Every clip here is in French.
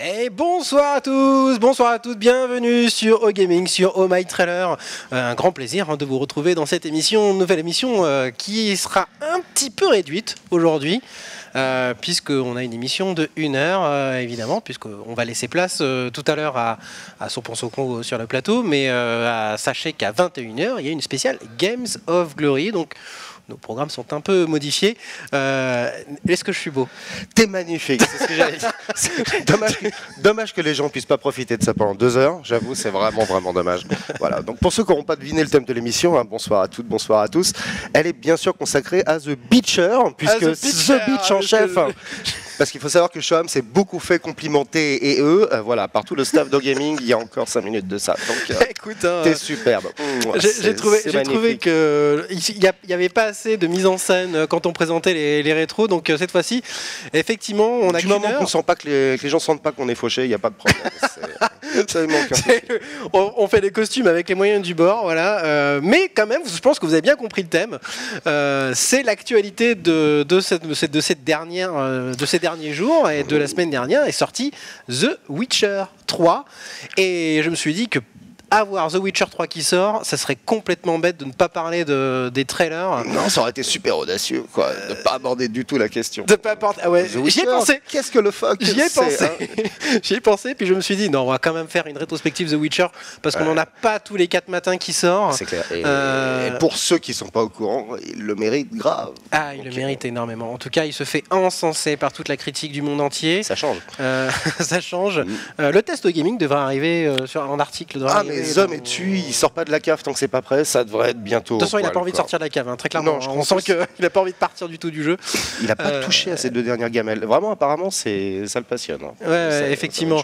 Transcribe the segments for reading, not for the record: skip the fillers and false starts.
Et bonsoir à tous, bonsoir à toutes, bienvenue sur O-Gaming, sur Oh My Trailer. Un grand plaisir de vous retrouver dans cette émission, nouvelle émission qui sera un petit peu réduite aujourd'hui. Puisqu'on a une émission de 1 heure, évidemment, puisqu'on va laisser place tout à l'heure à Soponsoco sur le plateau, mais sachez qu'à 21 h, il y a une spéciale Games of Glory, donc nos programmes sont un peu modifiés. Est-ce que je suis beau? T'es magnifique, c'est ce que j'allais dire. Dommage que les gens puissent pas profiter de ça pendant 2 heures, j'avoue, c'est vraiment dommage. Voilà, donc pour ceux qui n'auront pas deviné le thème de l'émission, bonsoir à toutes, bonsoir à tous, elle est bien sûr consacrée à The Beacher, puisque The Beach en chef... Parce qu'il faut savoir que Shoham s'est beaucoup fait complimenter et voilà, par tout le staff d'O-Gaming il y a encore 5 minutes de ça. Donc, écoute, t'es superbe. J'ai trouvé qu'il n'y avait pas assez de mise en scène quand on présentait les rétros. Donc cette fois-ci, effectivement, on a du moment qu'on sent pas que les gens sentent pas qu'on est fauché, il n'y a pas de problème. Ça manque on fait les costumes avec les moyens du bord, voilà. Mais quand même, je pense que vous avez bien compris le thème. C'est l'actualité de ces derniers jours et de la semaine dernière est sorti The Witcher 3 et je me suis dit que avoir The Witcher 3 qui sort, ça serait complètement bête de ne pas parler des trailers. Non, ça aurait été super audacieux, quoi, de ne pas aborder du tout la question. De pas aborder. Ah ouais, j'y ai pensé. Qu'est-ce que le fuck? J'y ai pensé. J'y ai pensé, puis je me suis dit, non, on va quand même faire une rétrospective The Witcher, parce qu'on n'en a pas tous les 4 matins qui sort. C'est clair. Et pour ceux qui ne sont pas au courant, il le mérite grave. Ah, il le mérite énormément. En tout cas, il se fait encenser par toute la critique du monde entier. Ça change. Ça change. Le test Gaming devrait arriver en article. Les hommes et tu, il sort pas de la cave tant que c'est pas prêt, ça devrait être bientôt. De toute façon, il n'a pas envie de sortir de la cave, très clairement. Non, on sent qu'il n'a pas envie de partir du tout du jeu. Il n'a pas touché à ces 2 dernières gamelles. Vraiment, apparemment, ça le passionne. Ouais, effectivement.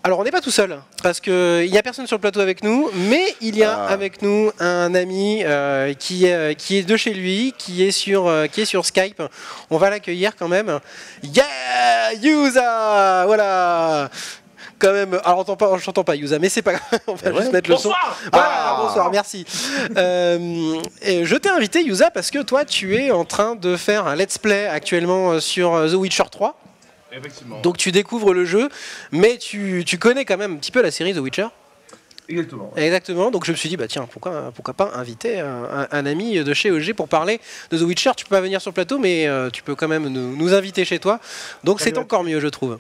Alors, on n'est pas tout seul, parce qu'il n'y a personne sur le plateau avec nous, mais il y a avec nous un ami qui est de chez lui, qui est sur Skype. On va l'accueillir quand même. Yeah, Yuza, voilà. Quand même, alors je t'entends pas Yuza, mais c'est pas grave, on va juste mettre le son. Voilà, bonsoir, merci. Et je t'ai invité Yuza parce que toi tu es en train de faire un let's play actuellement sur The Witcher 3. Effectivement. Donc tu découvres le jeu, mais tu connais quand même un petit peu la série The Witcher. Exactement. Exactement, donc je me suis dit, tiens, pourquoi pas inviter un ami de chez EG pour parler de The Witcher. Tu peux pas venir sur le plateau, mais tu peux quand même nous inviter chez toi. Donc c'est encore mieux, je trouve.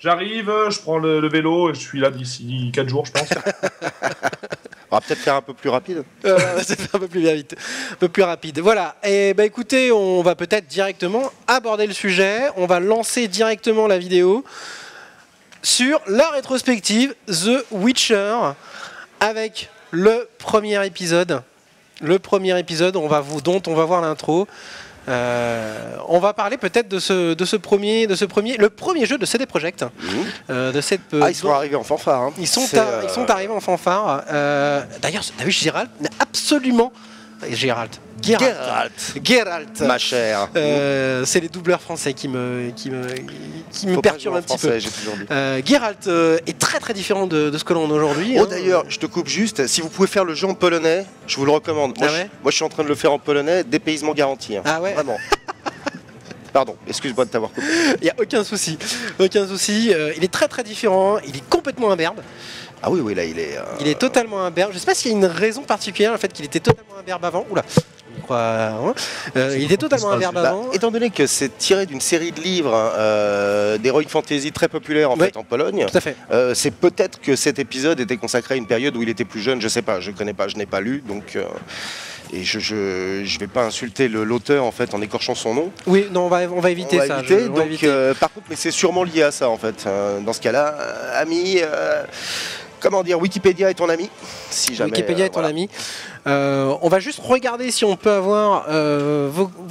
J'arrive, je prends le vélo et je suis là d'ici 4 jours, je pense. On va peut-être faire un peu plus rapide. C'est un peu plus vite, un peu plus rapide. Voilà. Et écoutez, on va peut-être directement aborder le sujet. On va lancer directement la vidéo sur la rétrospective The Witcher avec le premier épisode. Le premier épisode, dont on va voir l'intro. On va parler peut-être le premier jeu de CD Projekt. Ils sont arrivés en fanfare. Hein. Ils sont arrivés en fanfare. D'ailleurs, t'as vu Gérald n'a absolument Geralt, ma chère. C'est les doubleurs français qui me perturbent un petit peu. J'ai toujours dit. Geralt est très très différent de ce que l'on a aujourd'hui. D'ailleurs, je te coupe juste. Si vous pouvez faire le jeu en polonais, je vous le recommande. Moi, je suis en train de le faire en polonais, dépaysement garanti. Hein. Ah ouais. Vraiment. Pardon, excuse-moi de t'avoir coupé. Il n'y a aucun souci. Il est très très différent. Il est complètement imberbe. Ah oui, là il est. Il est totalement imberbe. Je ne sais pas s'il y a une raison particulière, le fait qu'il était totalement imberbe avant. Oula. Il était totalement imberbe avant. Étant donné que c'est tiré d'une série de livres d'Heroic Fantasy très populaire en Pologne, tout à fait. C'est peut-être que cet épisode était consacré à une période où il était plus jeune. Je sais pas, je connais pas, je n'ai pas lu, donc. Et je vais pas insulter l'auteur en fait en écorchant son nom. Oui, non, on va éviter ça. Par contre, mais c'est sûrement lié à ça en fait. Dans ce cas-là, ami. Comment dire, Wikipédia est ton ami, si jamais. Wikipédia est ton ami. On va juste regarder si on peut avoir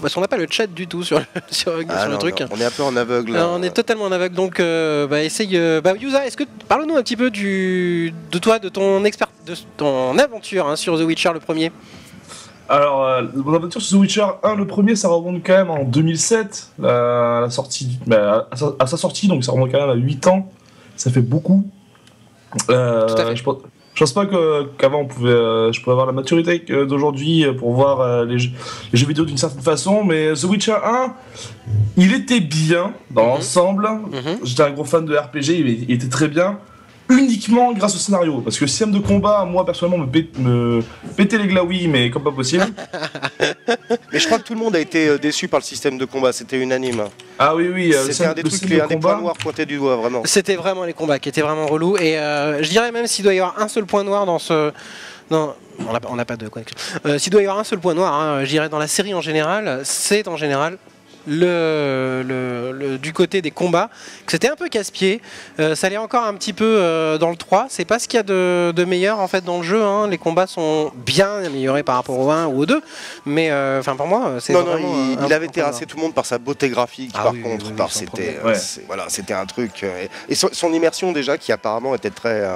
parce qu'on n'a pas le chat du tout sur le truc. Non, on est un peu en aveugle. On est totalement en aveugle, donc essaye. Yuza, parle-nous un petit peu de toi, de ton aventure sur The Witcher le premier. Alors, mon aventure sur The Witcher 1, le premier, ça remonte quand même en 2007, à sa sortie, donc ça remonte quand même à 8 ans. Ça fait beaucoup. Tout à fait. Je pense pas qu'avant je pouvais avoir la maturité d'aujourd'hui pour voir les jeux vidéo d'une certaine façon, mais The Witcher 1, il était bien dans l'ensemble. J'étais un gros fan de RPG, il était très bien. Uniquement grâce au scénario, parce que le système de combat, moi personnellement, me pétait les glaouis, mais comme pas possible. Mais je crois que tout le monde a été déçu par le système de combat, c'était unanime. Ah oui, c'était un des trucs, un des points noirs pointés du doigt, vraiment. C'était vraiment les combats qui étaient vraiment relous, et je dirais même s'il doit y avoir un seul point noir dans ce... Non, on n'a pas de connexion. S'il doit y avoir un seul point noir, hein, je dirais dans la série en général, c'est en général... du côté des combats, que c'était un peu casse-pied. Ça allait encore un petit peu dans le 3. C'est pas ce qu'il y a de meilleur en fait dans le jeu. Hein. Les combats sont bien améliorés par rapport au 1 ou au 2. Mais enfin pour moi, c'est vraiment. Il avait terrassé tout le monde par sa beauté graphique. Par contre, c'était un truc. Et son immersion déjà qui apparemment était très.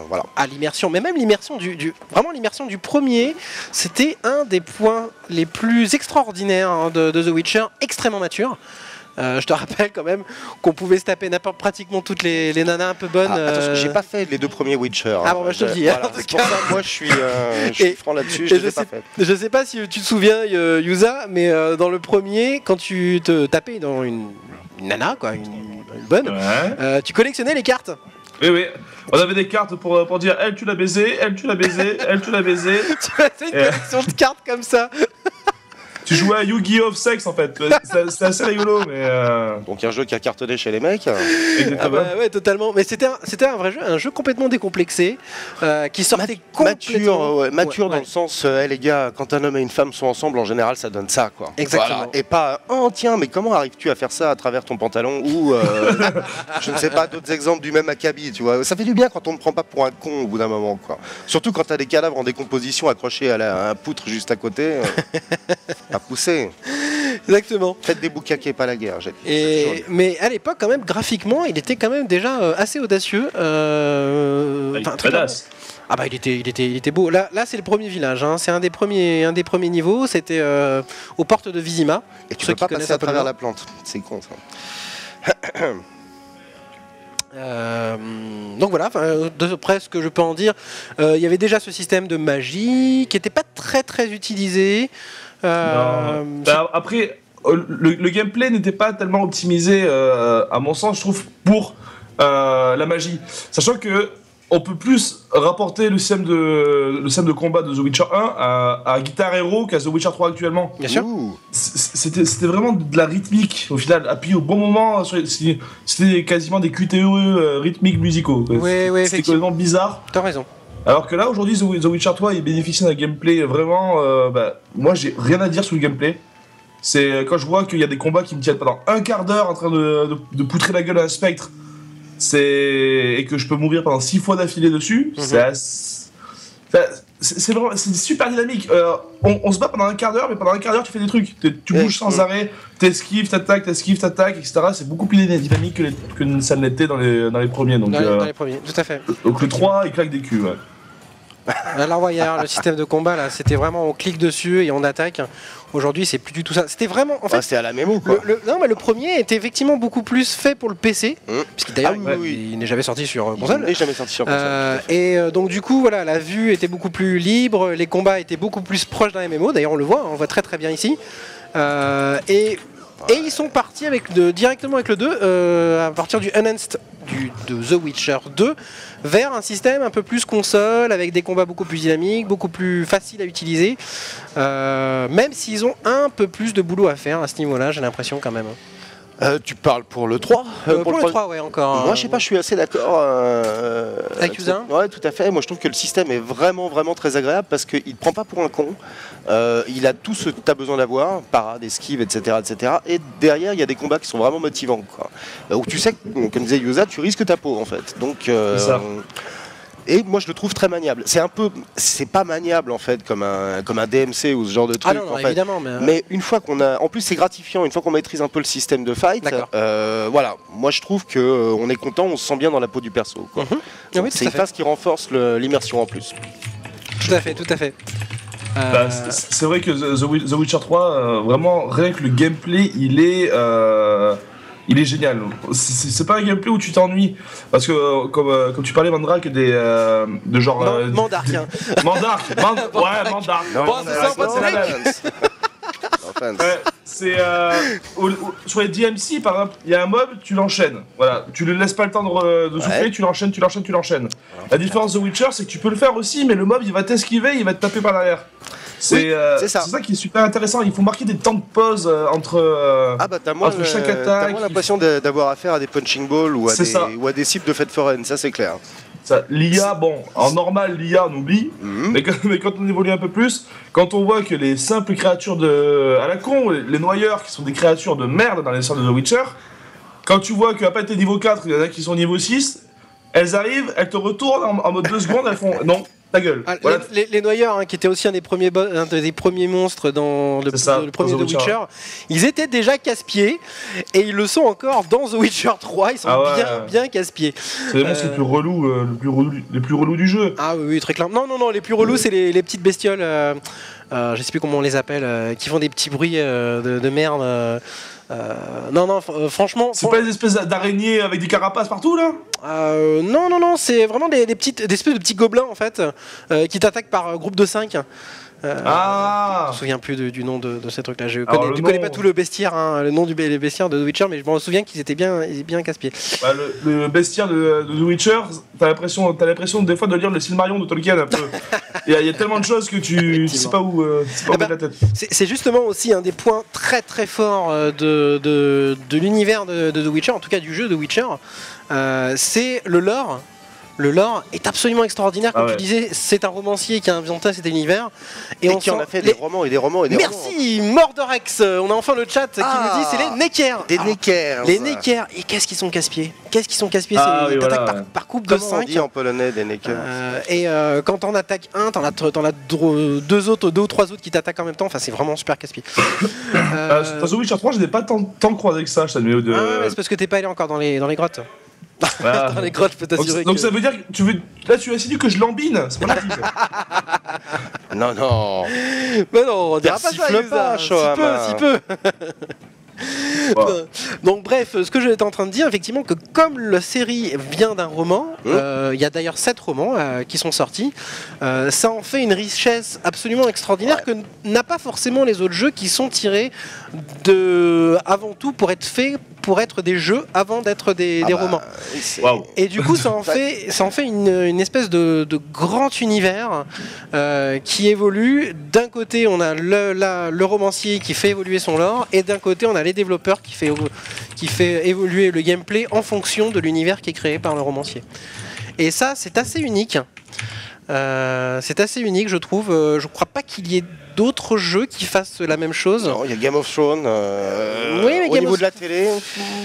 Voilà. Ah, l'immersion, mais même l'immersion vraiment l'immersion du premier, c'était un des points les plus extraordinaires hein, de The Witcher, extrêmement mature. Je te rappelle quand même qu'on pouvait se taper pratiquement toutes les nanas un peu bonnes. Attention, j'ai pas fait les 2 premiers Witcher. Ah bon, bah, je te le dis. Voilà, c'est pour ça, moi je suis franc là-dessus, je les ai pas fait. Je sais pas si tu te souviens, Yusa, mais dans le premier, quand tu te tapais dans une nana, quoi, une bonne, tu collectionnais les cartes. Oui. On avait des cartes pour dire elle tu l'as baisé, elle tu l'as baisé, elle tu l'as baisé. Tu faisais une collection de cartes comme ça. Tu jouais à Yu-Gi-Oh! Sex en fait, c'était assez rigolo, mais. Donc un jeu qui a cartonné chez les mecs. Ah bah ouais, totalement. Mais c'était un vrai jeu, un jeu complètement décomplexé, qui sortait complètement... mature dans le sens, les gars, quand un homme et une femme sont ensemble, en général, ça donne ça, quoi. Exactement. Voilà. Et pas, oh tiens, mais comment arrives-tu à faire ça à travers ton pantalon ou, je ne sais pas, d'autres exemples du même acabit, tu vois. Ça fait du bien quand on ne prend pas pour un con au bout d'un moment, quoi. Surtout quand t'as des cadavres en décomposition accrochés à un poutre juste à côté. À pousser. Exactement. Faites des boucaquets, pas la guerre. Mais à l'époque, quand même, graphiquement, il était quand même déjà assez audacieux. Badass. Ah bah il était beau. Là c'est le premier village. Hein. C'est un des premiers niveaux. C'était aux portes de Vizima. Et tu peux pas passer à travers la plante. C'est con ça. Donc voilà, de près ce que je peux en dire, il y avait déjà ce système de magie qui n'était pas très très utilisé. Après, le gameplay n'était pas tellement optimisé, à mon sens, je trouve, pour la magie. Sachant que on peut plus rapporter le système de combat de The Witcher 1 à Guitar Hero qu'à The Witcher 3 actuellement. Bien sûr. C'était vraiment de la rythmique, au final, appuyé au bon moment. C'était quasiment des QTE rythmiques musicaux. Oui, c'était complètement bizarre. T'as raison. Alors que là, aujourd'hui, The Witcher 3, il bénéficie d'un gameplay vraiment... moi, j'ai rien à dire sur le gameplay. C'est quand je vois qu'il y a des combats qui me tiennent pendant un quart d'heure en train de poutrer la gueule à un spectre, et que je peux mourir pendant 6 fois d'affilée dessus, c'est super dynamique. On se bat pendant un quart d'heure, mais pendant un quart d'heure, tu fais des trucs. Tu bouges sans arrêt, t'esquives, t'attaques, etc. C'est beaucoup plus dynamique que ça ne l'était dans les premiers. Donc, dans les premiers, tout à fait. Donc le 3, il claque des culs, ouais. Alors voyez, le système de combat là, c'était vraiment on clique dessus et on attaque. Aujourd'hui, c'est plus du tout ça. C'était vraiment, en fait, c'était à la mémo quoi. Non, mais le premier était effectivement beaucoup plus fait pour le PC, puisqu'il d'ailleurs il n'est jamais sorti sur console. Il n'est jamais sorti sur console. Et donc du coup, voilà, la vue était beaucoup plus libre, les combats étaient beaucoup plus proches d'un MMO. D'ailleurs, on le voit, on voit très très bien ici. Et ils sont partis directement avec le 2, à partir du Enhanced de The Witcher 2, vers un système un peu plus console, avec des combats beaucoup plus dynamiques, beaucoup plus faciles à utiliser, même s'ils ont un peu plus de boulot à faire à ce niveau-là, j'ai l'impression quand même. Tu parles pour le 3 Pour le 3, ouais, encore. Moi, je sais pas, je suis assez d'accord. Avec Yusa ? Ouais, tout à fait. Moi, je trouve que le système est vraiment, vraiment très agréable parce qu'il ne prend pas pour un con. Il a tout ce que tu as besoin d'avoir, parade, esquive, etc., etc. Et derrière, il y a des combats qui sont vraiment motivants, quoi. Où tu sais, comme disait Yusa, tu risques ta peau, en fait. Donc, c'est ça. Et moi je le trouve très maniable. C'est pas maniable en fait comme un DMC ou ce genre de truc. Ah non, en fait. évidemment. Mais une fois qu'on a, en plus c'est gratifiant, une fois qu'on maîtrise un peu le système de fight. Voilà, moi je trouve que on est content, on se sent bien dans la peau du perso. Quoi. Oui, c'est une phase qui renforce l'immersion en plus. Tout à fait, tout à fait. C'est vrai que The Witcher 3, vraiment rien que le gameplay, il est il est génial. C'est pas un gameplay où tu t'ennuies. Parce que, comme tu parlais, Mandrake, de genre. Mandark. Mandark. Ouais, Mandark. Bon, c'est ça, pas de sur les DMC, par exemple, il y a un mob, tu l'enchaînes. Voilà, tu lui laisses pas le temps de souffler, tu l'enchaînes. La différence de Witcher, c'est que tu peux le faire aussi, mais le mob, il va t'esquiver, il va te taper par derrière. C'est ça qui est super intéressant. Il faut marquer des temps de pause entre chaque attaque. T'as moins l'impression d'avoir affaire à des punching balls ou à des cibles de fête foraine, ça c'est clair. L'IA, bon, en normal, l'IA, on oublie, mais quand on évolue un peu plus, quand on voit que les simples créatures à la con, les noyeurs, qui sont des créatures de merde dans les sortes de The Witcher, quand tu vois qu'après t'es niveau 4, il y en a qui sont niveau 6, elles arrivent, elles te retournent en mode 2 secondes, elles font non, ta gueule. Ah, voilà. les noyeurs, hein, qui étaient aussi un des premiers monstres dans le premier The Witcher, ils étaient déjà casse-pieds et ils le sont encore dans The Witcher 3. Ils sont bien casse-pieds. C'est les monstres les plus relous du jeu. Ah oui, très clairement. Non, les plus relous, c'est les petites bestioles. Je sais plus comment on les appelle, qui font des petits bruits de merde. Franchement. C'est pas des espèces d'araignées avec des carapaces partout là? Non, c'est vraiment des espèces de petits gobelins en fait, qui t'attaquent par groupe de 5. Je me souviens plus du nom de ces trucs-là. Je connais pas tout le bestiaire, hein, le nom du bestiaire de The Witcher, mais je me souviens qu'ils étaient bien casse-pieds. Le bestiaire de The Witcher, t'as l'impression des fois de lire le Silmarillion de Tolkien un peu. Il y a tellement de choses que tu sais pas où mettre la tête. C'est justement aussi un des points très très forts de l'univers de The Witcher, en tout cas du jeu The Witcher, c'est le lore. Le lore est absolument extraordinaire, comme tu disais, c'est un romancier qui a inventé cet univers. Et qui en a fait des romans et des romans. Merci, Mordorex. On a enfin le chat qui nous dit c'est les Neckers. Des Neckers. Les Neckers. Et qu'est-ce qu'ils sont casse-pieds. Ils t'attaquent par coupe de 5. Comment on dit en polonais des Neckers. Et quand t'en attaques un, t'en as deux ou trois autres qui t'attaquent en même temps. Enfin, c'est vraiment super casse-pied. Dans The Witcher 3, je n'ai pas tant croisé que ça. C'est parce que t'es pas allé encore dans les grottes. Dans les grottes, je peux t'assurer. Donc ça veut dire que tu as insinué que je lambine. C'est pas possible. Non. Mais non, on dira pas ça. Si peu. Donc bref, ce que j'étais en train de dire, effectivement, que comme la série vient d'un roman, il y a d'ailleurs 7 romans qui sont sortis, ça en fait une richesse absolument extraordinaire que n'a pas forcément les autres jeux qui sont tirés avant tout pour être des jeux avant d'être des romans. Et du coup, ça en fait une espèce de grand univers qui évolue. D'un côté, on a le romancier qui fait évoluer son lore, et d'un côté, on a les développeurs qui fait évoluer le gameplay en fonction de l'univers qui est créé par le romancier. Et ça, c'est assez unique. Je trouve. Je crois pas qu'il y ait d'autres jeux qui fassent la même chose. Non, il y a Game of Thrones au niveau de la télé.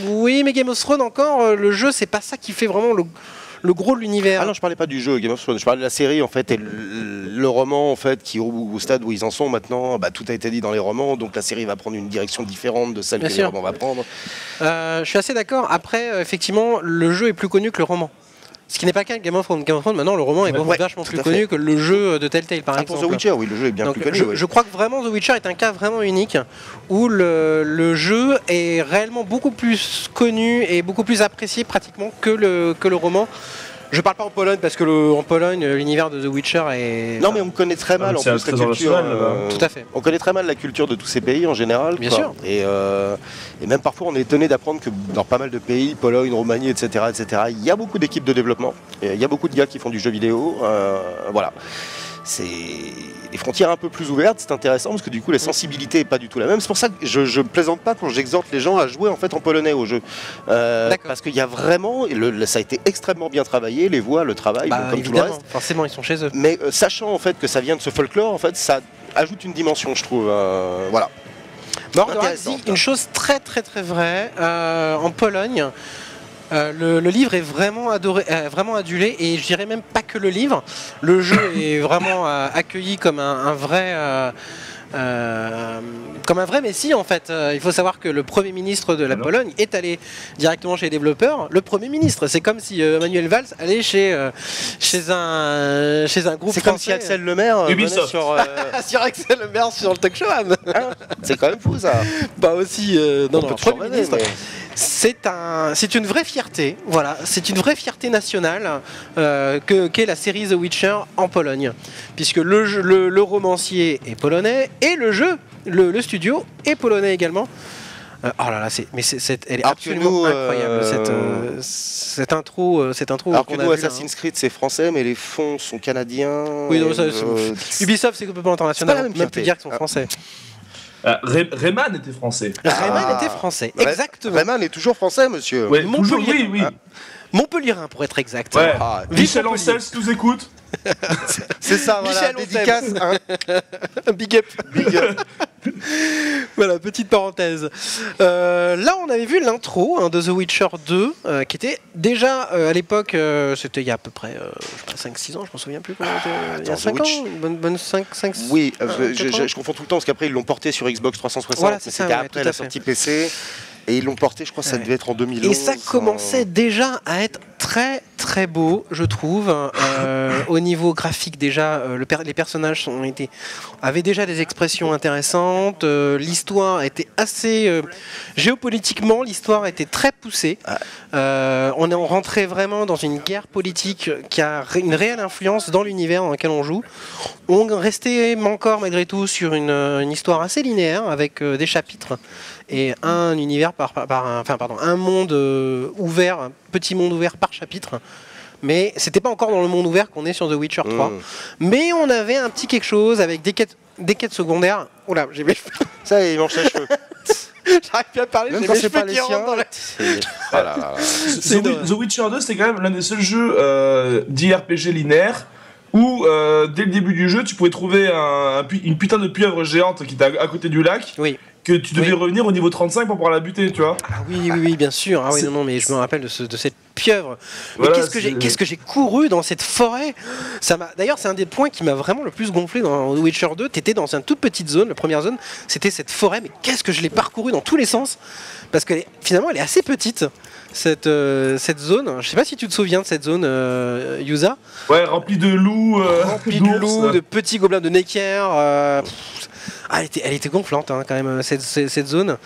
Oui, mais Game of Thrones encore, le jeu, c'est pas ça qui fait vraiment le gros de l'univers. Ah non, je parlais pas du jeu Game of Thrones, je parlais de la série en fait, et le roman en fait, qui au stade où ils en sont maintenant, tout a été dit dans les romans, donc la série va prendre une direction différente de celle que les romans va prendre. Je suis assez d'accord. Après, effectivement, le jeu est plus connu que le roman. Ce qui n'est pas le cas de Game of Thrones. Game of Thrones, maintenant, le roman est vachement plus connu que le jeu de Telltale, par exemple. Pour The Witcher, oui, le jeu est bien plus connu. Je crois que vraiment The Witcher est un cas vraiment unique où le jeu est réellement beaucoup plus connu et beaucoup plus apprécié pratiquement que le roman. Je parle pas en Pologne parce que en Pologne l'univers de The Witcher est... Non mais on connaît très mal en plus la culture. Tout à fait. On connaît très mal la culture de tous ces pays en général. Bien sûr. Et même parfois on est étonné d'apprendre que dans pas mal de pays, Pologne, Roumanie, etc., il y a beaucoup d'équipes de développement. Il y a beaucoup de gars qui font du jeu vidéo. Voilà. C'est des frontières un peu plus ouvertes, c'est intéressant parce que du coup la sensibilité est pas du tout la même. C'est pour ça que je plaisante pas quand j'exhorte les gens à jouer en fait en polonais au jeu, parce qu'il y a vraiment, ça a été extrêmement bien travaillé, les voix, le travail, comme tout le reste. Forcément, ils sont chez eux. Mais sachant en fait que ça vient de ce folklore, en fait, ça ajoute une dimension, je trouve. Voilà. Mordorex dit une chose très très très vraie. En Pologne, le livre est vraiment vraiment adulé, et je dirais même pas que le livre. Le jeu est vraiment accueilli comme un vrai messie en fait. Il faut savoir que le Premier ministre de la Pologne est allé directement chez les développeurs. Le Premier ministre, c'est comme si Manuel Valls allait chez un groupe. C'est comme si Axel Lemaire venait sur Axel Lemaire sur le talk show. C'est quand même fou ça. Aussi, le Premier ministre. c'est une vraie fierté, voilà, c'est une vraie fierté nationale qu'est la série The Witcher en Pologne, puisque le romancier est polonais et le jeu, le studio est polonais également. Oh là là, elle est absolument incroyable cette intro. Alors que nous, Assassin's Creed, c'est français, mais les fonds sont canadiens. Oui, non, Ubisoft, c'est complètement international. On peut même plus dire qu'ils sont français. Rayman était français. Rayman était français, exactement. Rayman est toujours français, monsieur. Ouais, toujours, oui. Montpellierin, pour être exact. Ouais. Michel Ancel, si tu nous écoutes. C'est ça, voilà, dédicace. Big up. Big up. Voilà, petite parenthèse. Là, on avait vu l'intro de The Witcher 2, qui était déjà à l'époque, c'était il y a à peu près 5-6 ans, je m'en souviens plus. Il y a 5 ans, une bonne 5-6 Oui, je confonds tout le temps, parce qu'après, ils l'ont porté sur Xbox 360, voilà, c'était après la sortie PC. Et ils l'ont porté, je crois que ça devait être en 2011. Et ça commençait déjà à être très très beau, je trouve. Au niveau graphique déjà, les personnages avaient déjà des expressions intéressantes. L'histoire était assez... géopolitiquement, l'histoire était très poussée. On rentrait vraiment dans une guerre politique qui a une réelle influence dans l'univers dans lequel on joue. On restait encore malgré tout sur une histoire assez linéaire avec des chapitres et un univers un monde ouvert, un petit monde ouvert par chapitre. Mais c'était pas encore dans le monde ouvert qu'on est sur The Witcher 3. Mais on avait un petit quelque chose avec des quêtes secondaires. Oula, j'ai mes cheveux. Ça, il mange ses cheveux. J'arrive plus à parler, même j'ai quand mes c'est cheveux pas les qui rentrent siens. dans la... The Witcher 2, c'était quand même l'un des seuls jeux d'IRPG linéaire où, dès le début du jeu, tu pouvais trouver une putain de pieuvre géante qui était à côté du lac. Oui. Que tu devais revenir au niveau 35 pour pouvoir la buter, tu vois. Ah oui, bien sûr. Ah oui, non, mais je me rappelle de cette pieuvre. Mais voilà, qu'est-ce que j'ai couru dans cette forêt. D'ailleurs, c'est un des points qui m'a vraiment le plus gonflé dans The Witcher 2. T'étais dans une toute petite zone, la première zone, c'était cette forêt, mais qu'est-ce que je l'ai parcouru dans tous les sens. Parce que finalement, elle est assez petite, cette zone. Je sais pas si tu te souviens de cette zone, Yusa. Ouais, remplie de loups. Remplie de loups, de petits gobelins de Necker. Elle était gonflante quand même cette zone,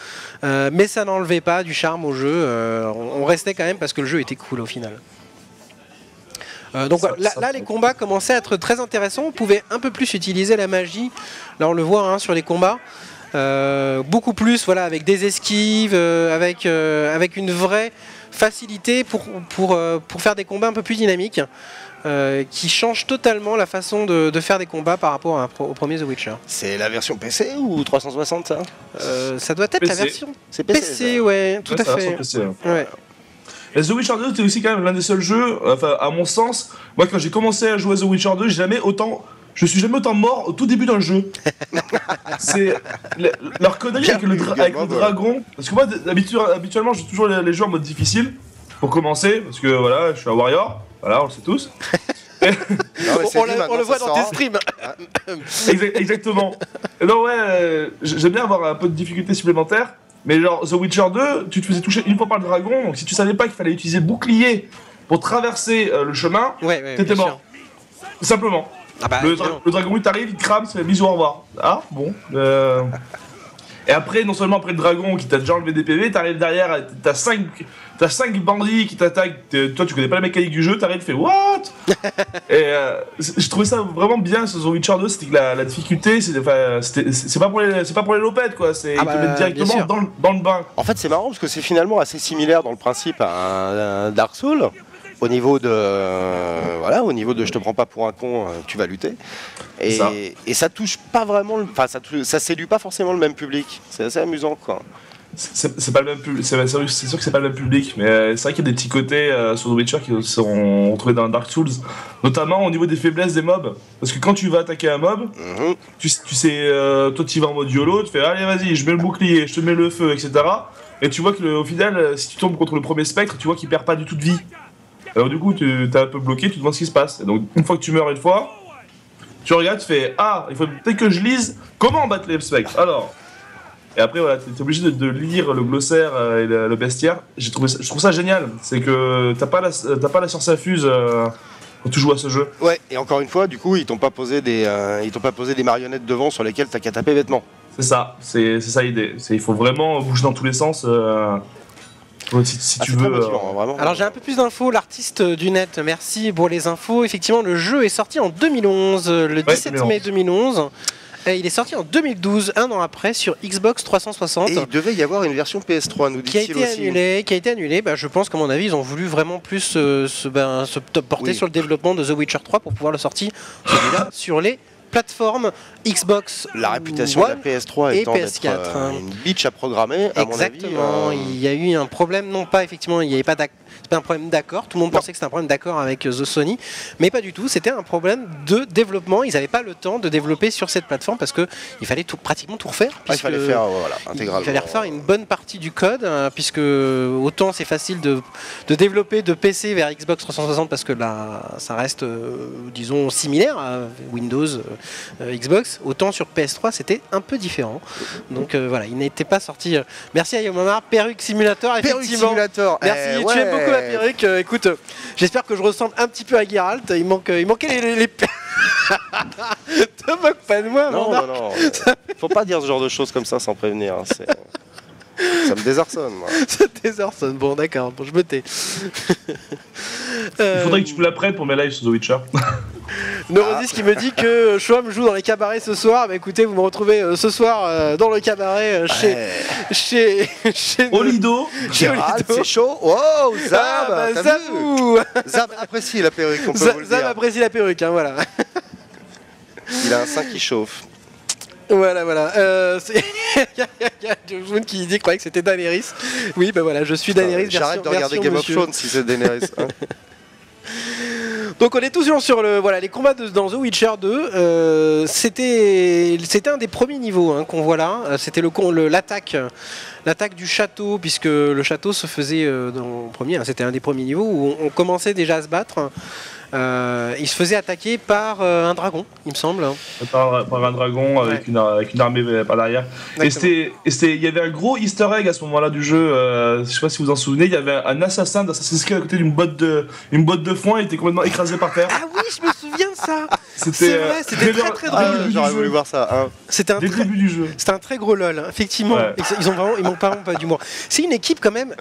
mais ça n'enlevait pas du charme au jeu. On restait quand même parce que le jeu était cool au final. Donc là, les combats commençaient à être très intéressants. On pouvait un peu plus utiliser la magie. Là, on le voit sur les combats. Beaucoup plus, voilà, avec des esquives, avec une vraie facilité pour faire des combats un peu plus dynamiques. Qui change totalement la façon de faire des combats par rapport au premier The Witcher. C'est la version PC ou 360 ça ça doit être PC. La version PC, ouais, tout à fait. PC, ouais. Et The Witcher 2 c'était aussi quand même l'un des seuls jeux, enfin à mon sens, moi quand j'ai commencé à jouer à The Witcher 2, je suis jamais autant mort au tout début d'un jeu. C'est leur connerie avec le dragon. Parce que moi habituellement je joue toujours les jeux en mode difficile pour commencer, parce que voilà, je suis un warrior. Voilà, on le sait tous. On le voit dans tes streams. Exactement. Et non, ouais, j'aime bien avoir un peu de difficulté supplémentaire. Mais genre, The Witcher 2, tu te faisais toucher une fois par le dragon. Donc si tu savais pas qu'il fallait utiliser bouclier pour traverser le chemin, t'étais mort. Simplement. Ah bah, le dragon, il t'arrive, il te crame, c'est bisous, au revoir. Ah, bon. Et après, non seulement après le dragon qui t'a déjà enlevé des PV, t'arrives derrière, t'as 5 bandits qui t'attaquent, toi tu connais pas la mécanique du jeu, t'arrives, tu fais what. Et je trouvais ça vraiment bien sur The Witcher 2, c'était que la difficulté, c'est pas pour les lopettes quoi, ils te mettent directement dans le bain. En fait c'est marrant parce que c'est finalement assez similaire dans le principe à un Dark Souls. Au niveau de je te prends pas pour un con, tu vas lutter. Et ça touche pas vraiment, ça séduit pas forcément le même public. C'est assez amusant quoi. C'est pas le même public, c'est sûr que c'est pas le même public, mais c'est vrai qu'il y a des petits côtés sur The Witcher qui seront retrouvés dans Dark Souls, notamment au niveau des faiblesses des mobs. Parce que quand tu vas attaquer un mob, tu sais, toi tu vas en mode YOLO, tu fais allez vas-y, je mets le bouclier, je te mets le feu, etc. Et tu vois que au final, si tu tombes contre le premier spectre, tu vois qu'il perd pas du tout de vie. Alors du coup, t'es un peu bloqué, tu te demandes ce qui se passe. Et donc, une fois que tu meurs une fois, tu regardes, tu fais ah, il faut peut-être que je lise comment battre les spectres. Alors, et après voilà, t'es obligé de lire le glossaire et le bestiaire. Je trouve ça génial. C'est que t'as pas la science infuse quand tu joues à ce jeu. Ouais. Et encore une fois, du coup, ils t'ont pas posé des marionnettes devant sur lesquelles t'as qu'à taper bêtement. C'est ça l'idée. Il faut vraiment bouger dans tous les sens. Ouais, si tu c'est très veux. motivant, hein, vraiment. Alors j'ai un peu plus d'infos, l'artiste du net, merci pour les infos. Effectivement, le jeu est sorti en 2011, le 17 mai 2011. Et il est sorti en 2012, un an après, sur Xbox 360. Et il devait y avoir une version PS3, nous qui a dit-il été aussi. annulée, qui a été annulée. Bah, je pense qu'à mon avis, ils ont voulu vraiment plus se porter Oui. sur le développement de The Witcher 3 pour pouvoir le sortir celui-là sur les plateformes Xbox La réputation One de la PS3 et étant PS4. d'être une bitch à programmer, à mon avis. Exactement, il y a eu un problème, non pas effectivement, il n'y avait pas c'est pas un problème d'accord, tout le monde pensait que c'était un problème d'accord avec The Sony, mais pas du tout, c'était un problème de développlement, ils n'avaient pas le temps de développer sur cette plateforme parce qu'il fallait pratiquement tout refaire. Il fallait faire intégralement. Il fallait refaire une bonne partie du code, puisque autant c'est facile de développer de PC vers Xbox 360 parce que là ça reste, disons, similaire à Windows, Xbox, autant sur PS3 c'était un peu différent. Donc voilà, il n'était pas sorti. Merci à Yomamar, Perruque Simulator, Perruque effectivement. Simulator. Merci, tu aimes beaucoup la perruque. Écoute, j'espère que je ressemble un petit peu à Geralt. Il manquait les... Te moque pas de moi, Non, Marc. non. Faut pas dire ce genre de choses comme ça sans prévenir. Hein, ça me désarçonne, moi. Ça désarçonne. Bon, d'accord, bon, je me tais. Il faudrait que tu me la prêtes pour mes lives sur The Witcher. Neurosis qui me dit que Chouam joue dans les cabarets ce soir. Bah écoutez, vous me retrouvez ce soir dans le cabaret chez Olido. Gérald, c'est chaud. Oh, Zab, t'as Zabou. vu Zab apprécie la perruque, on peut vous le Zab dire. apprécie la perruque, hein, voilà. Il a un sein qui chauffe. Voilà. Il y a Joun qui dit croyait que c'était Daenerys. Oui, ben voilà, je suis Daenerys. J'arrête de regarder Game of Thrones si c'est Daenerys. Hein. Donc on est toujours sur les combats dans The Witcher 2. C'était un des premiers niveaux qu'on voit là. C'était l'attaque du château, puisque le château se faisait dans le premier. C'était un des premiers niveaux où on commençait déjà à se battre. Il se faisait attaquer par un dragon, il me semble. Par un dragon avec une armée par derrière. Et il y avait un gros easter egg à ce moment-là du jeu. Je sais pas si vous en souvenez. Il y avait un assassin d'Assassin's Creed à côté d'une botte de foin. Il était complètement écrasé par terre. Ah oui, je me souviens de ça. C'est vrai, c'était très drôle. J'aurais voulu voir ça. Hein. C'était un début du jeu. C'était un très gros lol, hein. Effectivement. Ouais. Ils manquent vraiment pas d'humour. C'est une équipe quand même.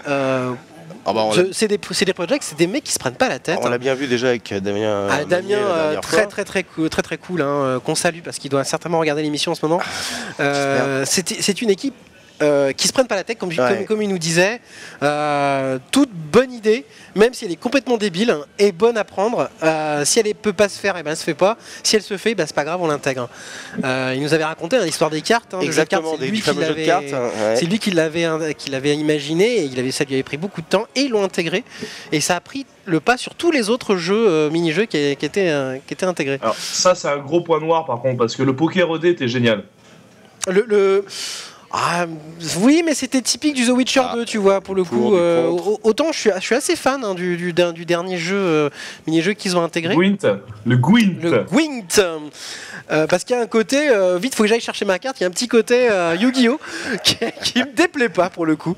C'est des projects, c'est des mecs qui se prennent pas la tête. On l'a bien vu déjà avec Damien. Damien, très cool, qu'on salue parce qu'il doit certainement regarder l'émission en ce moment. C'est une équipe qui se prennent pas la tête, comme il nous disait. Toute bonne idée, même si elle est complètement débile, est bonne à prendre. Si elle peut pas se faire, elle se fait pas. Si elle se fait, c'est pas grave, on l'intègre. Il nous avait raconté l'histoire des cartes. Exactement, des fameux jeux de cartes. C'est lui qui l'avait imaginé, et ça lui avait pris beaucoup de temps, et ils l'ont intégré. Et ça a pris le pas sur tous les autres jeux, mini-jeux qui étaient intégrés. Alors ça, c'est un gros point noir par contre, parce que le poker OD était génial. Oui, mais c'était typique du The Witcher 2, tu vois, pour le coup. Autant je suis assez fan du dernier jeu, mini-jeu qu'ils ont intégré. Le Gwent. Parce qu'il y a un côté, vite, faut que j'aille chercher ma carte, il y a un petit côté Yu-Gi-Oh! qui me déplaît pas, pour le coup.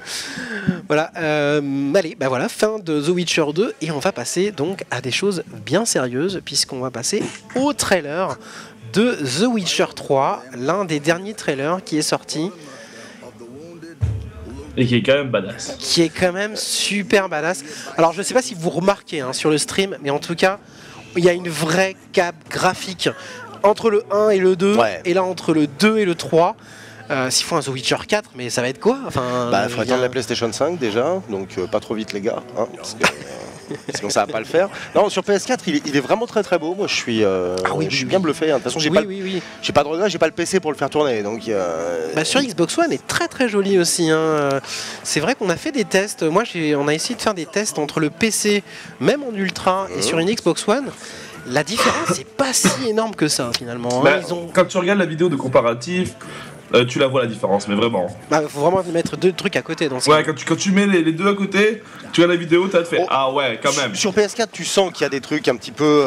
Voilà, allez, voilà, fin de The Witcher 2, et on va passer donc à des choses bien sérieuses, puisqu'on va passer au trailer de The Witcher 3, l'un des derniers trailers qui est sorti. Et qui est quand même badass. Qui est quand même super badass. Alors je sais pas si vous remarquez sur le stream, mais en tout cas, il y a une vraie cape graphique entre le 1 et le 2, et là entre le 2 et le 3. S'il faut un The Witcher 4, mais ça va être quoi? Il faudrait attendre la PlayStation 5 déjà, donc pas trop vite les gars, parce que sinon ça va pas le faire. Non, sur PS4 il est vraiment très très beau. Moi je suis bien bluffé. De toute façon j'ai pas de regret, j'ai pas le PC pour le faire tourner. Donc sur Xbox One est très très joli aussi. C'est vrai qu'on a fait des tests. On a essayé de faire des tests entre le PC, même en ultra, et sur une Xbox One. La différence n'est pas si énorme que ça finalement. Quand tu regardes la vidéo de comparatif, tu la vois la différence, mais vraiment. Faut vraiment mettre deux trucs à côté dans ce cas. Quand tu mets les deux à côté, tu regardes la vidéo, tu vas te faire ah ouais, quand même. Sur PS4, tu sens qu'il y a des trucs un petit peu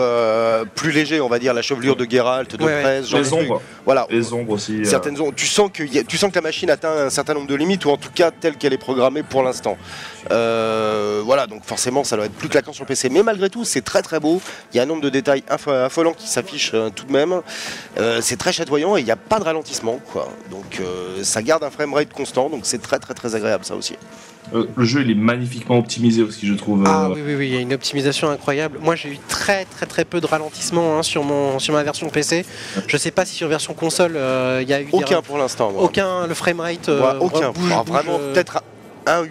plus légers, on va dire, la chevelure de Geralt, de Prez, genre les ombres. Voilà. Les ombres aussi. Certaines ombres. Tu sens que la machine atteint un certain nombre de limites, ou en tout cas telle qu'elle est programmée pour l'instant. Voilà, donc forcément ça doit être plus claquant sur le PC. Mais malgré tout, c'est très très beau. Il y a un nombre de détails affolants qui s'affichent tout de même. C'est très chatoyant et il n'y a pas de ralentissement, quoi. Donc ça garde un framerate constant, donc c'est très très très agréable ça aussi. Le jeu il est magnifiquement optimisé aussi, je trouve. Ah oui, il y a une optimisation incroyable. Moi j'ai eu très peu de ralentissement sur ma version PC. Je sais pas si sur version console il y a eu aucun pour l'instant. Aucun, le framerate aucun. bouge, vraiment peut-être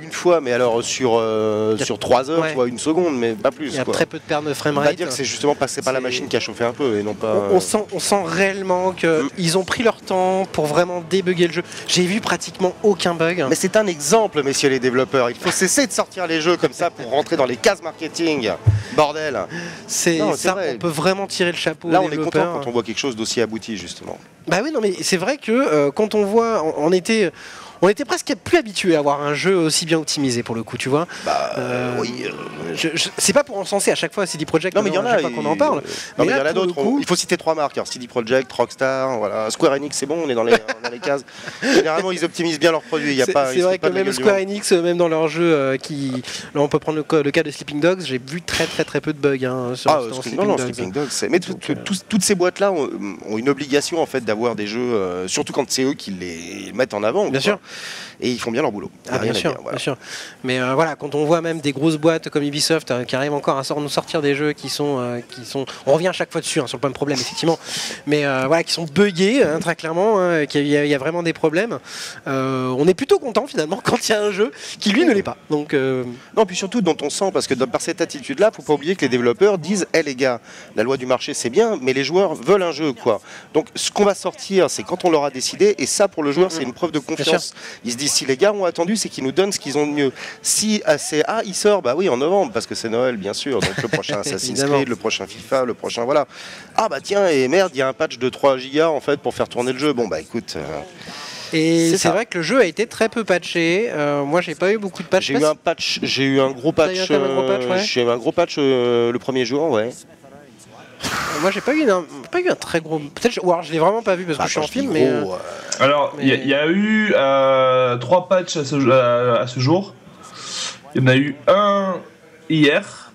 une fois, mais alors sur 3 heures, tu vois, une seconde, mais pas plus. Il y a très peu de pertes de framerate. On va dire que c'est justement passé par la machine qui a chauffé un peu et non pas. On sent réellement qu'ils ont pris leur temps pour vraiment débugger le jeu. J'ai vu pratiquement aucun bug. Mais c'est un exemple, messieurs les développeurs. Il faut cesser de sortir les jeux comme ça pour rentrer dans les cases marketing. Bordel. C'est ça, vrai. On peut vraiment tirer le chapeau. Là, on est content quand on voit quelque chose d'aussi abouti, justement. Bah oui, non, mais c'est vrai que quand on voit, on était presque plus habitué à avoir un jeu aussi bien optimisé pour le coup, tu vois. Oui. C'est pas pour encenser à chaque fois CD Projekt. Non, mais il y en a qu'on en parle. Non, mais il y en a d'autres. Il faut citer 3 marques. Alors, CD Projekt, Rockstar, voilà. Square Enix, c'est bon, on est dans les cases. Généralement, ils optimisent bien leurs produits. C'est vrai que même Square Enix, même dans leurs jeux, là, on peut prendre le cas de Sleeping Dogs. J'ai vu très peu de bugs sur Sleeping Dogs. Mais toutes ces boîtes-là ont une obligation en fait d'avoir des jeux, surtout quand c'est eux qui les mettent en avant. Bien sûr. Et ils font bien leur boulot. Bien sûr. Mais voilà, quand on voit même des grosses boîtes comme Ubisoft qui arrivent encore à nous sortir des jeux qui sont, on revient à chaque fois dessus sur le point de problème effectivement, mais voilà, qui sont buggés très clairement, qu'il y a vraiment des problèmes. On est plutôt content finalement quand il y a un jeu qui lui ne l'est pas. Donc non, puis surtout dont on sent, parce que par cette attitude-là, faut pas oublier que les développeurs disent, les gars, la loi du marché c'est bien, mais les joueurs veulent un jeu quoi. Donc ce qu'on va sortir, c'est quand on l'aura décidé, et ça pour le joueur c'est une preuve de confiance. Il se dit si les gars ont attendu, c'est qu'ils nous donnent ce qu'ils ont de mieux. Si il sort, bah oui en novembre parce que c'est Noël bien sûr. Donc le prochain Assassin's Creed, le prochain FIFA, le prochain voilà. Ah bah tiens et merde, il y a un patch de 3 gigas en fait pour faire tourner le jeu. Bon bah écoute. Et c'est vrai que le jeu a été très peu patché. Moi, j'ai pas eu beaucoup de patchs. J'ai eu un gros patch. J'ai eu un gros patch le premier jour, ouais. Moi, j'ai pas eu un très gros. Peut-être, ou alors je l'ai vraiment pas vu parce que je suis en film. Mais alors, il y a eu 3 patchs à ce jour. Il y en a eu un hier,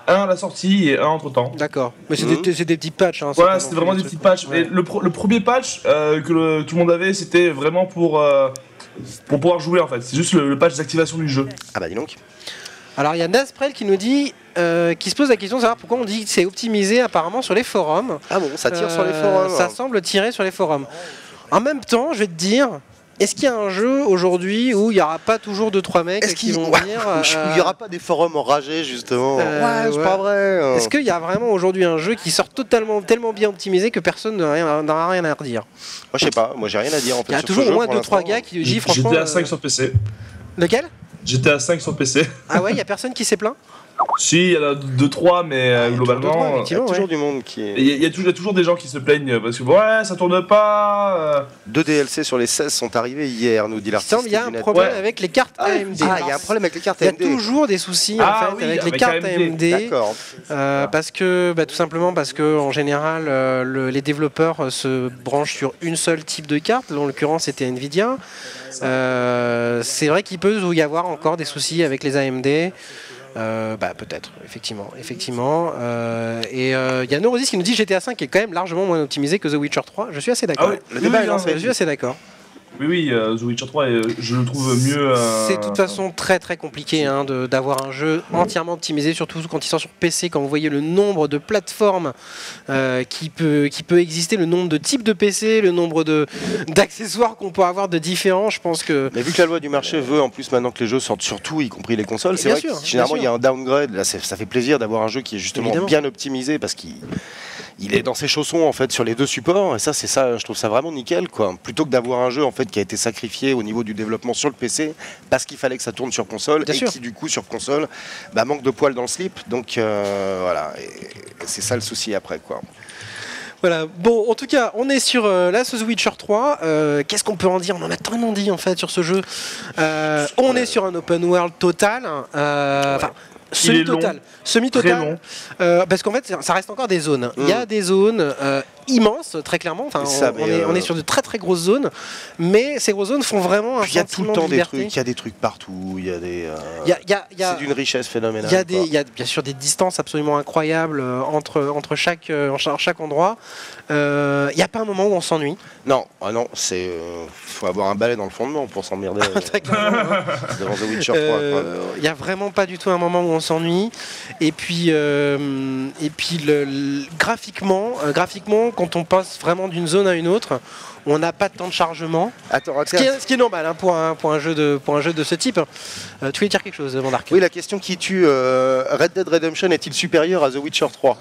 un à la sortie et un entre temps. D'accord. Mais c'est des petits patchs. Voilà, c'était vraiment des petits patchs. Ouais. Mais le premier patch que tout le monde avait, c'était vraiment pour pouvoir jouer en fait. C'est juste le patch d'activation du jeu. Ah bah dis donc. Alors il y a Nasprel qui nous dit, qui se pose la question de savoir pourquoi on dit que c'est optimisé apparemment sur les forums. Ah bon, ça tire sur les forums. Ça semble tirer sur les forums. En même temps, je vais te dire, est-ce qu'il y a un jeu aujourd'hui où il n'y aura pas toujours 2-3 mecs qui vont dire... il n'y aura pas des forums enragés justement. C'est pas vrai. Est-ce qu'il y a vraiment aujourd'hui un jeu qui sort tellement bien optimisé que personne n'aura rien à redire? Moi je sais pas, moi j'ai rien à dire en fait. Il y a toujours au moins 2-3 gars qui disent franchement... GTA 5 sur PC. Lequel? GTA 5 sur PC. Ah ouais, il y a personne qui s'est plaint? Si, il y en a 2-3, mais globalement, il y a toujours du monde qui est... Il y a toujours des gens qui se plaignent parce que ouais, ça tourne pas. 2 DLC sur les 16 sont arrivés hier, nous dit l'artiste. Il y a un problème avec les cartes AMD. Ah, il y a un problème avec les cartes AMD. Il y a toujours des soucis avec les cartes AMD. D'accord. Parce que, tout simplement parce que en général, les développeurs se branchent sur une seule type de carte. En l'occurrence, c'était Nvidia. C'est vrai qu'il peut y avoir encore des soucis avec les AMD. Peut-être, effectivement. Et il y a Neurosis qui nous dit GTA 5 est quand même largement moins optimisé que The Witcher 3. Je suis assez d'accord. Le débat est lancé. Je suis assez d'accord. Oui, The Witcher 3, je le trouve mieux. C'est de toute façon très compliqué d'avoir un jeu entièrement optimisé, surtout quand il sort sur PC, quand vous voyez le nombre de plateformes qui peut exister, le nombre de types de PC, le nombre d'accessoires qu'on peut avoir de différents, je pense que... Mais vu que la loi du marché veut en plus maintenant que les jeux sortent sur tout, y compris les consoles, c'est vrai que généralement il y a un downgrade, là ça fait plaisir d'avoir un jeu qui est justement bien optimisé parce qu'il est dans ses chaussons en fait sur les 2 supports, et ça c'est ça, je trouve ça vraiment nickel quoi, plutôt que d'avoir un jeu en fait qui a été sacrifié au niveau du développement sur le PC parce qu'il fallait que ça tourne sur console qui du coup sur console manque de poils dans le slip, donc voilà, et c'est ça le souci après quoi. Voilà, bon, en tout cas, on est sur The Witcher 3. Qu'est-ce qu'on peut en dire? On en a tellement dit en fait sur ce jeu. On est sur un open world total. Semi-total, parce qu'en fait ça reste encore des zones. Il y a des zones immense, très clairement. Enfin, on est sur de très très grosses zones, mais ces grosses zones font vraiment un il y a tout le temps de des trucs, il y a des trucs partout, il y a des. C'est d'une richesse phénoménale. Il y a bien sûr des distances absolument incroyables entre chaque endroit. Il n'y a pas un moment où on s'ennuie. Non, c'est faut avoir un balai dans le fondement pour s'emmerder devant The Witcher 3. Il n'y a vraiment pas du tout un moment où on s'ennuie. Et puis graphiquement, quand on passe vraiment d'une zone à une autre, on n'a pas de temps de chargement. Ce qui est normal hein, pour un jeu de ce type. Tu voulais dire quelque chose, Mandark? Oui, la question qui tue, Red Dead Redemption est-il supérieur à The Witcher 3?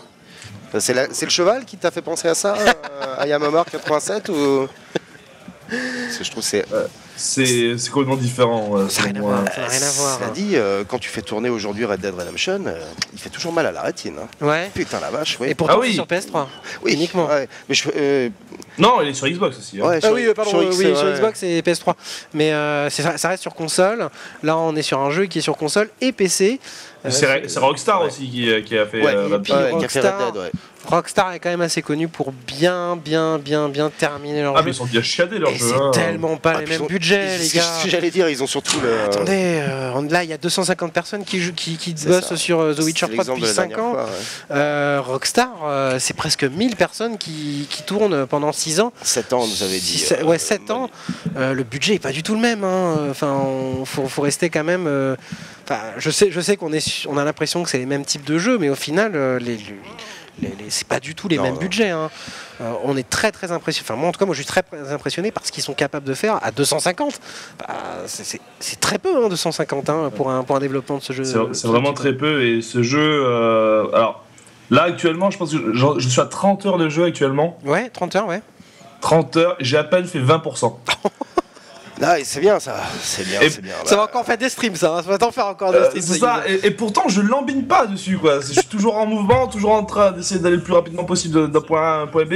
C'est le cheval qui t'a fait penser à ça, à Yamamar 87 ou... Je trouve c'est complètement différent. Ça n'a rien à voir. Cela dit, quand tu fais tourner aujourd'hui Red Dead Redemption, il fait toujours mal à la rétine. Hein. Ouais. Putain la vache. Oui. Et pourtant c'est sur PS3. Oui, uniquement. Ouais. Mais non, il est sur Xbox aussi. Hein. Ouais, sur Xbox et PS3. Mais ça reste sur console. Là, on est sur un jeu qui est sur console et PC. C'est Rockstar aussi qui a fait Red Dead. Rockstar est quand même assez connu pour bien terminer leur jeu. Mais ils sont bien chiadés leur jeu. C'est tellement pas les mêmes budgets, les gars. C'est ce que j'allais dire, ils ont surtout le. Attendez, là il y a 250 personnes qui bossent sur The Witcher 3 depuis 5 ans. Rockstar, c'est presque 1000 personnes qui tournent pendant 6 ans. 7 ans, vous avez dit. 7 ans. Le budget est pas du tout le même. Hein. Enfin, faut rester quand même. Enfin, je sais qu'on a l'impression que c'est les mêmes types de jeux, mais au final, c'est pas du tout les mêmes budgets. Hein. On est très très impressionné. Enfin, moi en tout cas, je suis très impressionné par ce qu'ils sont capables de faire à 250. C'est très peu, hein, 250 hein, pour un développement de ce jeu. C'est vraiment très peu. Et ce jeu, alors là actuellement, je pense que je suis à 30 heures de jeu actuellement. Ouais, 30 heures, ouais. 30 heures, j'ai à peine fait 20%. Là, c'est bien ça, c'est bien. Ça va encore faire des streams, ça va t'en faire encore des streams. C'est ça, et pourtant je l'embine pas dessus quoi. Je suis toujours en mouvement, toujours en train d'essayer d'aller le plus rapidement possible d'un point A à un point B.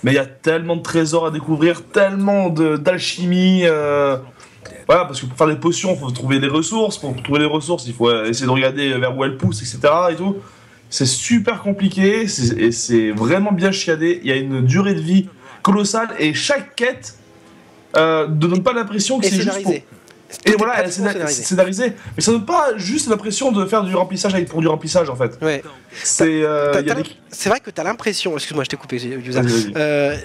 Mais il y a tellement de trésors à découvrir, tellement d'alchimie. Voilà, parce que pour faire des potions, il faut trouver des ressources. Pour trouver les ressources, il faut essayer de regarder vers où elles poussent, etc. Et tout. C'est super compliqué, et c'est vraiment bien chiadé. Il y a une durée de vie colossale, et chaque quête ne donne pas l'impression que c'est juste pour... Et voilà, c'est scénarisé. Mais ça donne pas juste l'impression de faire du remplissage pour du remplissage en fait. Ouais. C'est vrai que t'as l'impression, excuse-moi je t'ai coupé, Yusa.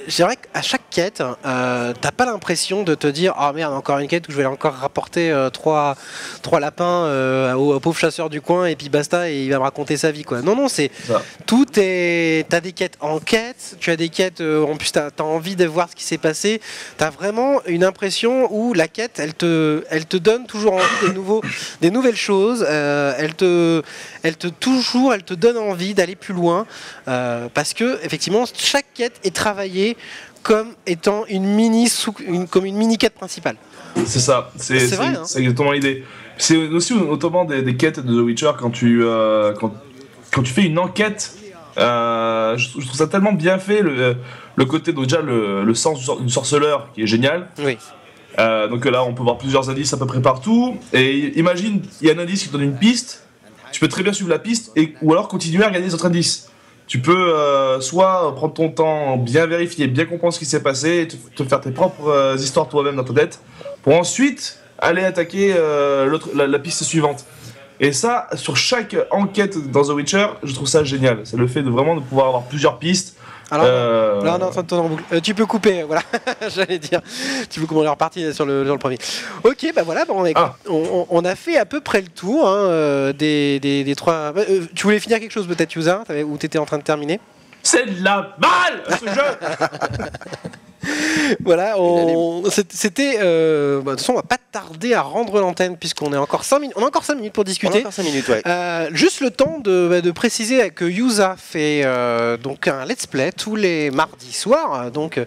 C'est vrai qu'à chaque quête, t'as pas l'impression de te dire oh merde encore une quête où je vais encore rapporter 3 lapins au pauvre chasseur du coin et puis basta et il va me raconter sa vie quoi. Non c'est ça. T'as des quêtes en quête, tu as des quêtes en plus t'as envie de voir ce qui s'est passé. T'as vraiment une impression où la quête elle te donne toujours envie des nouvelles choses. Elle te donne envie d'aller plus loin parce que effectivement chaque quête est travaillée comme étant une mini quête principale. C'est ça, c'est exactement l'idée. C'est aussi notamment des quêtes de The Witcher quand tu fais une enquête. Je trouve ça tellement bien fait le côté donc déjà le sens du sorceleur qui est génial. Oui. Donc là on peut voir plusieurs indices à peu près partout et imagine il y a un indice qui te donne une piste, tu peux très bien suivre la piste ou alors continuer à regarder les autres indices. Tu peux soit prendre ton temps, bien vérifier, bien comprendre ce qui s'est passé, te faire tes propres histoires toi-même dans ta tête pour ensuite aller attaquer la piste suivante. Et ça, sur chaque enquête dans The Witcher, je trouve ça génial. C'est le fait de pouvoir avoir plusieurs pistes. Alors, là on est en train de tourner en boucle. Tu peux couper, voilà, j'allais dire. Tu peux couper, on est reparti sur le premier. Ok, bah voilà, on a fait à peu près le tour hein, des 3. Tu voulais finir quelque chose peut-être, Yusa, ou t'étais en train de terminer? C'est de la balle, ce jeu. Voilà, c'était. De toute façon, on va pas tarder à rendre l'antenne puisqu'on est encore 5 minutes. On a encore 5 minutes pour discuter. On a encore 5 minutes, ouais. Juste le temps de préciser que Yusa fait donc un let's play tous les mardis soirs. Donc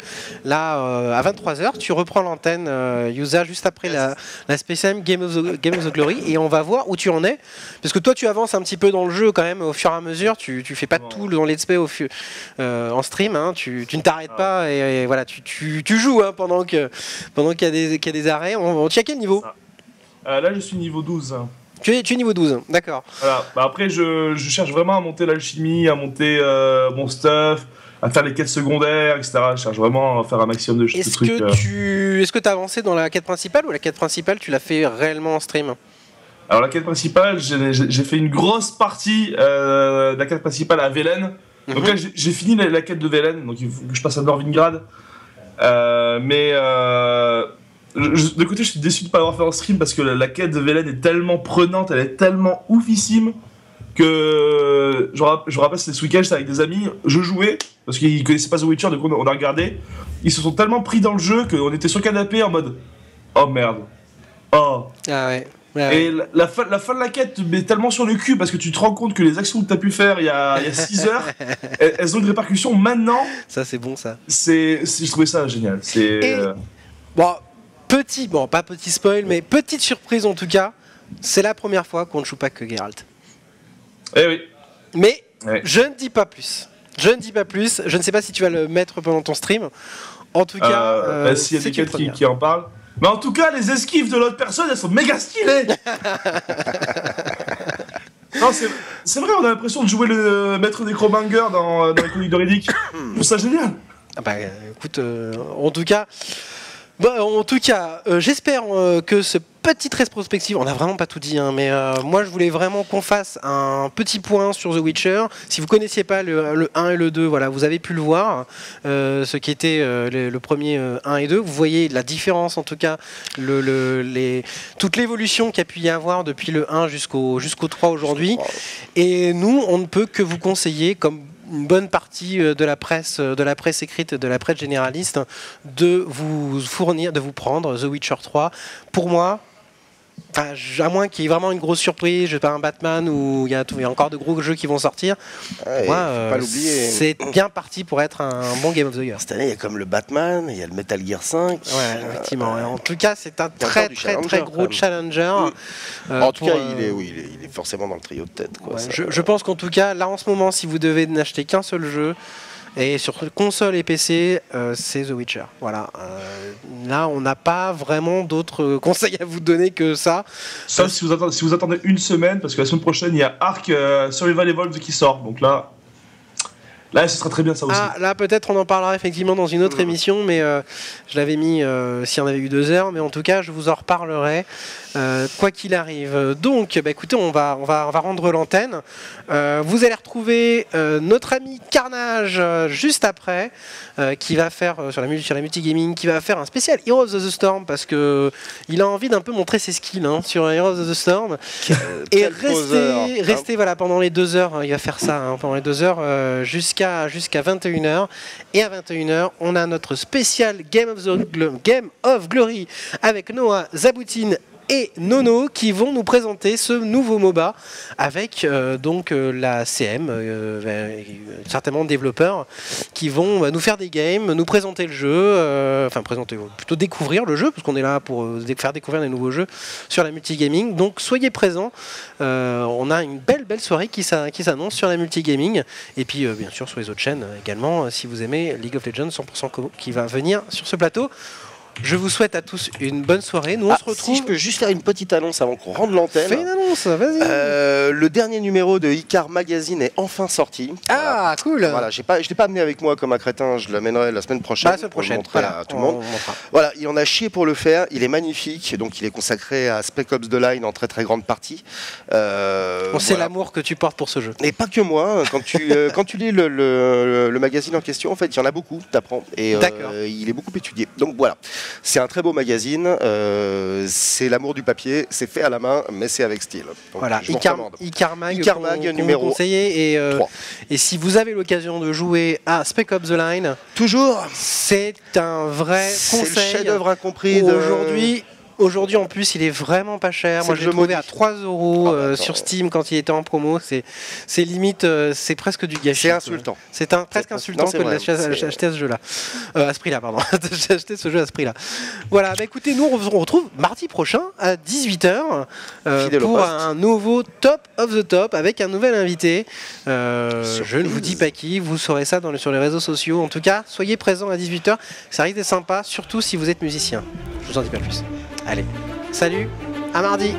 là, à 23h, tu reprends l'antenne, Yusa, juste après la spéciale Game of the Glory, et on va voir où tu en es. Parce que toi, tu avances un petit peu dans le jeu quand même au fur et à mesure. Tu fais pas tout dans let's play en stream. Hein, tu ne t'arrêtes pas et voilà, tu joues hein, pendant qu'il y a des arrêts. Tu es à quel niveau? Là, je suis niveau 12. Tu es niveau 12, d'accord. Voilà. Bah, après, je cherche vraiment à monter l'alchimie, à monter mon stuff, à faire les quêtes secondaires, etc. Je cherche vraiment à faire un maximum de trucs. Est-ce que tu as avancé dans la quête principale ou la quête principale tu l'as fait réellement en stream? Alors la quête principale, j'ai fait une grosse partie de la quête principale à Velen. Donc là j'ai fini la quête de Velen, donc il faut que je passe à Norvingrad. De côté je suis déçu de ne pas l'avoir fait en stream parce que la quête de Velen est tellement prenante, elle est tellement oufissime que je me rappelle c'était ce week-end, j'étais avec des amis, je jouais parce qu'ils connaissaient pas The Witcher, donc on a regardé. Ils se sont tellement pris dans le jeu qu'on était sur le canapé en mode oh merde, oh. Ah ouais. Et la fin de la quête te met tellement sur le cul parce que tu te rends compte que les actions que tu as pu faire il y a 6 heures, elles ont une répercussion maintenant. Ça c'est bon ça. Je trouvais ça génial. Bon, pas petit spoil, mais petite surprise en tout cas, c'est la première fois qu'on ne joue pas que Geralt. Eh oui. Mais je ne dis pas plus. Je ne sais pas si tu vas le mettre pendant ton stream. En tout cas, s'il y a des quêtes qui en parlent. Mais en tout cas, les esquives de l'autre personne, elles sont méga stylées. Non, c'est vrai, on a l'impression de jouer le maître des Crowbangers dans les Chroniques de Riddick. Je trouve ça génial. Ah bah écoute, en tout cas, j'espère que ce petite rétrospective, on n'a vraiment pas tout dit, hein, mais moi je voulais vraiment qu'on fasse un petit point sur The Witcher. Si vous connaissiez pas le 1 et le 2, voilà, vous avez pu le voir, ce qui était le premier 1 et 2. Vous voyez la différence, en tout cas, toute l'évolution qu'il y a pu y avoir depuis le 1 jusqu'au 3 aujourd'hui. Et nous, on ne peut que vous conseiller, comme une bonne partie de la presse écrite, de la presse généraliste, de vous prendre The Witcher 3. Pour moi, à moins qu'il y ait vraiment une grosse surprise, je sais pas, un Batman où il y a encore de gros jeux qui vont sortir, moi, c'est bien parti pour être un bon Game of the Year. Cette année, il y a comme le Batman, il y a le Metal Gear 5. Ouais, effectivement. En tout cas, c'est un très gros challenger. En tout cas, il est forcément dans le trio de tête. Quoi. Je pense qu'en tout cas, là en ce moment, si vous devez n'acheter qu'un seul jeu, et sur console et PC, c'est The Witcher. Voilà. Là, on n'a pas vraiment d'autres conseils à vous donner que ça. Sauf si vous attendez une semaine, parce que la semaine prochaine, il y a Ark Survival Evolved qui sort. Donc là, ce sera très bien ça aussi. Là, peut-être on en parlera effectivement dans une autre émission, mais je l'avais mis s'il y en avait eu 2 heures. Mais en tout cas, je vous en reparlerai. Quoi qu'il arrive. Donc, écoutez, on va rendre l'antenne. Vous allez retrouver notre ami Carnage juste après, qui va faire sur la multigaming, qui va faire un spécial Heroes of the Storm parce que il a envie d'un peu montrer ses skills sur Heroes of the Storm. Et restez voilà pendant les 2 heures. Il va faire ça pendant les 2 heures jusqu'à 21h. Et à 21h, on a notre spécial Game of Glory avec Noah, Zaboutine et Nono qui vont nous présenter ce nouveau MOBA avec la CM, certainement développeurs qui vont nous faire des games, nous présenter le jeu, plutôt découvrir le jeu parce qu'on est là pour faire découvrir des nouveaux jeux sur la multigaming. Donc soyez présents, on a une belle soirée qui s'annonce sur la multigaming et puis bien sûr sur les autres chaînes également si vous aimez League of Legends 100% co qui va venir sur ce plateau. Je vous souhaite à tous une bonne soirée. Nous on se retrouve. Si je peux juste faire une petite annonce avant qu'on rende l'antenne. Fais une annonce, vas-y. Le dernier numéro de Icar Magazine est enfin sorti. Ah, cool. Voilà, je l'ai pas amené avec moi comme un crétin, je l'amènerai la semaine prochaine. La semaine prochaine, pour le montrer à tout le monde. Voilà, il en a chié pour le faire. Il est magnifique, donc il est consacré à Spec Ops The Line en très grande partie. On sait l'amour que tu portes pour ce jeu. Et pas que moi. Quand tu lis le magazine en question, en fait, il y en a beaucoup. T'apprends. Et il est beaucoup étudié. Donc voilà. C'est un très beau magazine, c'est l'amour du papier, c'est fait à la main, mais c'est avec style. Donc, voilà, Icar Mag numéro 3. Et si vous avez l'occasion de jouer à Spec Ops The Line, toujours, c'est un vrai conseil. C'est le chef-d'œuvre incompris Aujourd'hui en plus il est vraiment pas cher. Moi je l'ai trouvé à 3 € sur Steam quand il était en promo. C'est limite, c'est presque du gâchis. C'est insultant. C'est presque insultant que d'acheter ce jeu là. À ce prix là, pardon. J'ai acheté ce jeu à ce prix là. Voilà, écoutez, nous on se retrouve mardi prochain à 18h pour un nouveau Top of the Top avec un nouvel invité. Je ne vous dis pas qui, vous saurez ça sur les réseaux sociaux. En tout cas, soyez présents à 18h. Ça risque d'être sympa, surtout si vous êtes musicien. Je vous en dis pas plus. Allez, salut, à mardi.